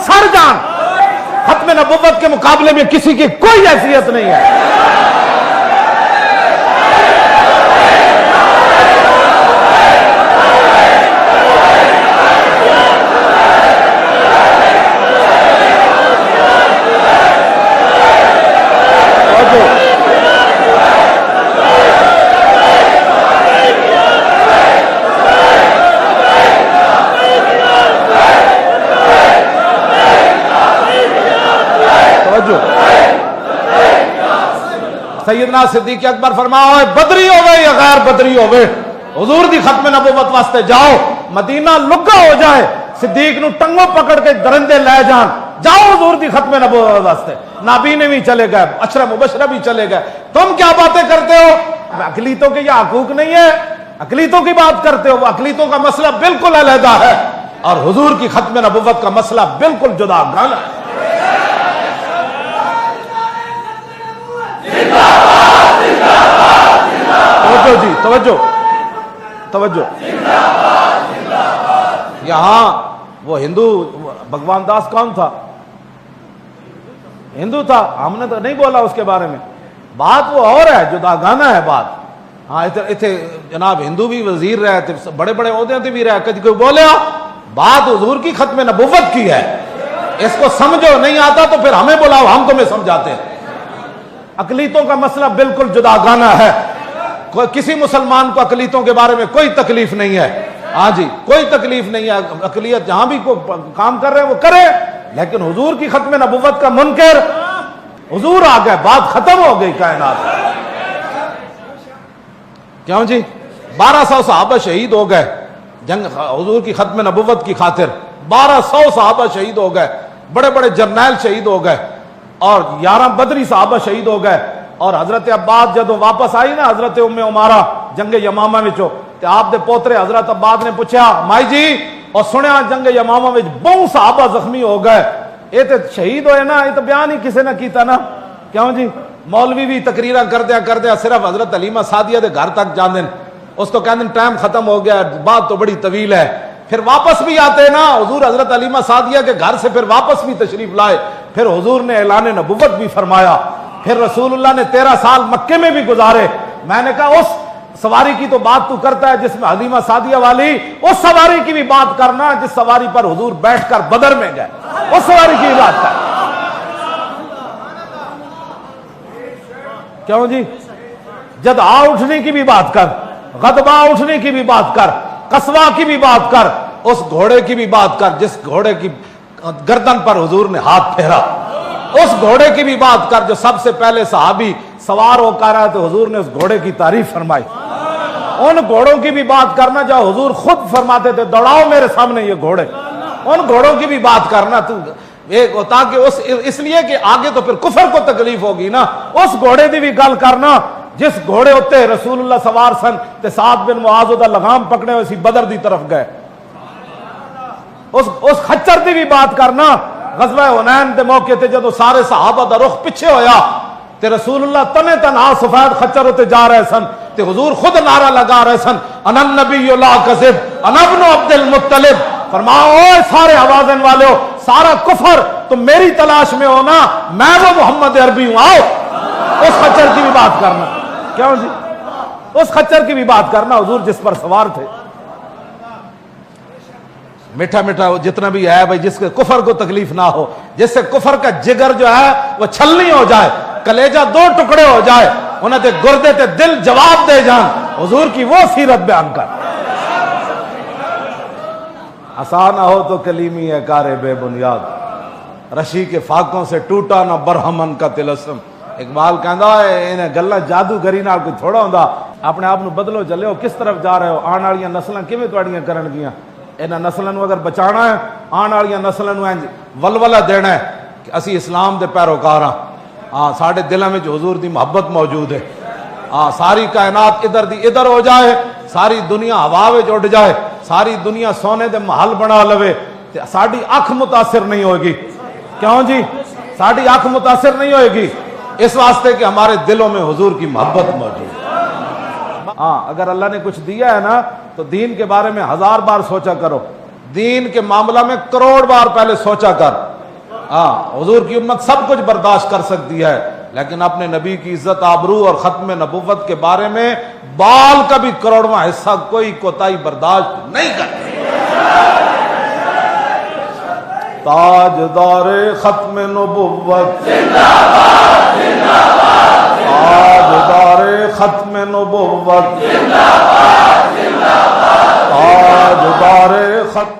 سر جان، ختم نبوت کے مقابلے میں کسی کی کوئی حیثیت نہیں ہے۔ سیدنا صدیق اکبر فرماؤ بدری ہوئے یا غیر بدری ہوئے، حضور دی ختم نبوت واسطے جاؤ، مدینہ لگا ہو جائے، صدیق نو ٹنگوں پکڑ کے درندے لے جان، جاؤ حضور دی ختم نبوت واسطے۔ نابینے بھی چلے گئے، عشرہ مبشرہ بھی چلے گئے، تم کیا باتیں کرتے ہو؟ اقلیتوں کے یہ حقوق نہیں ہے، اقلیتوں کی بات کرتے ہو، اقلیتوں کا مسئلہ بالکل علیحدہ ہے، اور حضور کی ختم نبوت کا مسئلہ بالکل جدا گانا ہے۔ توجہ جی، توجہ یہاں وہ ہندو بھگوان داس کون تھا؟ ہندو تھا، ہم نے تو نہیں بولا اس کے بارے میں، بات وہ اور ہے، جدا گانا ہے بات۔ ہاں اتنے جناب ہندو بھی وزیر رہے تھے، بڑے بڑے عہدے تھے بھی رہے، کدی کوئی بولے بات حضور کی ختم نبوت کی ہے، اس کو سمجھو، نہیں آتا تو پھر ہمیں بلاؤ، ہم تمہیں سمجھاتے ہیں۔ اقلیتوں کا مسئلہ بالکل جدا گانا ہے، کسی مسلمان کو اقلیتوں کے بارے میں کوئی تکلیف نہیں ہے، ہاں جی کوئی تکلیف نہیں ہے، اقلیت جہاں بھی کوئی کام کر رہے ہیں وہ کرے، لیکن حضور کی ختم نبوت کا منکر، حضور آ گئے، بات ختم ہو گئی کائنات۔ کیوں جی 1200 صحابہ شہید ہو گئے جنگ حضور کی ختم نبوت کی خاطر، 1200 صحابہ شہید ہو گئے، بڑے بڑے جرنیل شہید ہو گئے، اور 11 بدری صحابہ شہید ہو گئے، اور حضرت عباس جدو واپس آئی نا حضرت ام عمارہ جنگ یمامہ وچوں تے آپ دے پوترے حضرت عباس نے پوچھا مائی جی اور سنیا جنگ یمامہ وچ بہت صحابہ زخمی ہو گئے، یہ تے شہید ہوئے نا، یہ تو بیان ہی کسی نے کیتا نا، کیوں جی مولوی بھی تقریرہ کردیا صرف حضرت حلیمہ سعدیہ دے گھر تک جاندے، اس تو کہندے ٹائم ختم ہو گیا، بات تو بڑی طویل ہے، پھر واپس بھی آتے نا حضور حضرت حلیمہ سعدیہ کے گھر سے پھر واپس بھی تشریف لائے، پھر حضور نے اعلان نبوت بھی فرمایا، پھر رسول اللہ نے 13 سال مکے میں بھی گزارے۔ میں نے کہا اس سواری کی تو بات تو کرتا ہے جس میں حلیمہ سعدیہ والی، اس سواری کی بھی بات کرنا جس سواری پر حضور بیٹھ کر بدر میں گئے، اس سواری کی بھی بات کر، کیوں جی جدع اٹھنے کی بھی بات کر، غضبہ اٹھنے کی بھی بات کر، قصوہ کی بھی بات کر، اس گھوڑے کی بھی بات کر جس گھوڑے کی گردن پر حضور نے ہاتھ پھیرا، اس گھوڑے کی بھی بات کر جو سب سے پہلے صحابی سوار ہو کر آئے تو حضور نے اس گھوڑے کی تعریف فرمائی، ان گھوڑوں کی بھی بات کرنا جو حضور خود فرماتے تھے دوڑاؤ میرے سامنے یہ گھوڑے، ان گھوڑوں کی بھی بات کرنا تو تاکہ اس لیے کہ آگے تو پھر کفر کو تکلیف ہوگی نا، اس گھوڑے دی بھی گل کرنا جس گھوڑے ہوتے رسول اللہ سوار سن تے سعد بن معاذ دا لگام پکڑے ہوئے سی بدر دی طرف گئے، اس خچر دی بھی بات کرنا غزوہ حنین دے موقع تے جدو سارے صحابہ دا رخ پیچھے ہویا تے رسول اللہ تنے تنہا سفید خچر ہوتے جا رہے سن تے حضور خود نعرہ لگا رہے سن انا النبی لا کذب انا ابن عبد المطلب، فرماؤ اوے سارے آوازن والے ہو، سارا کفر تم میری تلاش میں ہو نا، میں وہ محمد عربی ہوں، آؤ اس خچر کی بھی بات کرنا، کیوں جی اس خچر کی بھی بات کرنا حضور جس پر سوار تھے، میٹھا میٹھا جتنا بھی ہے بھائی، جس کے کفر کو تکلیف نہ ہو، جس سے کفر کا جگر جو ہے وہ چھلنی ہو جائے، کلیجہ 2 ٹکڑے ہو جائے، انہیں تے گردے تے دل جواب دے جان، حضور کی وہ سیرت بیان کر۔ آسان نہ ہو تو کلیمی ہے کار بے بنیاد، رشی کے فاقوں سے ٹوٹا نہ برہمن کا تلسم۔ اقبال کہندا ہے انہیں گلاں جادوگری نال کوئی تھوڑا ہوندا، اپنے آپ نو بدلو جلے ہو، کس طرف جا رہے ہو، آن والیاں نسلاں کیویں تواڈیاں کرن گیاں، انہاں نسلاں نو اگر بچانا ہے، آن والیاں نسلاں نو انج ولولہ دینا ہے کہ اسی اسلام دے پیروکار ہاں، ہاں ساڈے دلاں وچ حضور دی محبت موجود ہے، ہاں ساری کائنات ادھر دی ادھر ہو جائے، ساری دنیا ہوا وچ اڑ جائے، ساری دنیا سونے دے محل بنا لوے تے ساڈی اکھ متاثر نہیں ہوئے گی، کیوں جی ساڈی اکھ متاثر نہیں ہوئے گی، اس واسطے کہ ہمارے دلوں میں حضور کی محبت موجود ہے۔ ہاں اگر اللہ نے کچھ دیا ہے نا تو دین کے بارے میں 1000 بار سوچا کرو، دین کے معاملہ میں کروڑ بار پہلے سوچا کر، ہاں حضور کی امت سب کچھ برداشت کر سکتی ہے، لیکن اپنے نبی کی عزت آبرو اور ختم نبوت کے بارے میں بال کا بھی کروڑواں حصہ کوئی کوتاہی برداشت نہیں کرتی۔ تاجدار ختم نبوت زندہ باد، زندہ باد، تاجدار ختم نبوت زندہ باد، زندہ باد، تاجدار ختم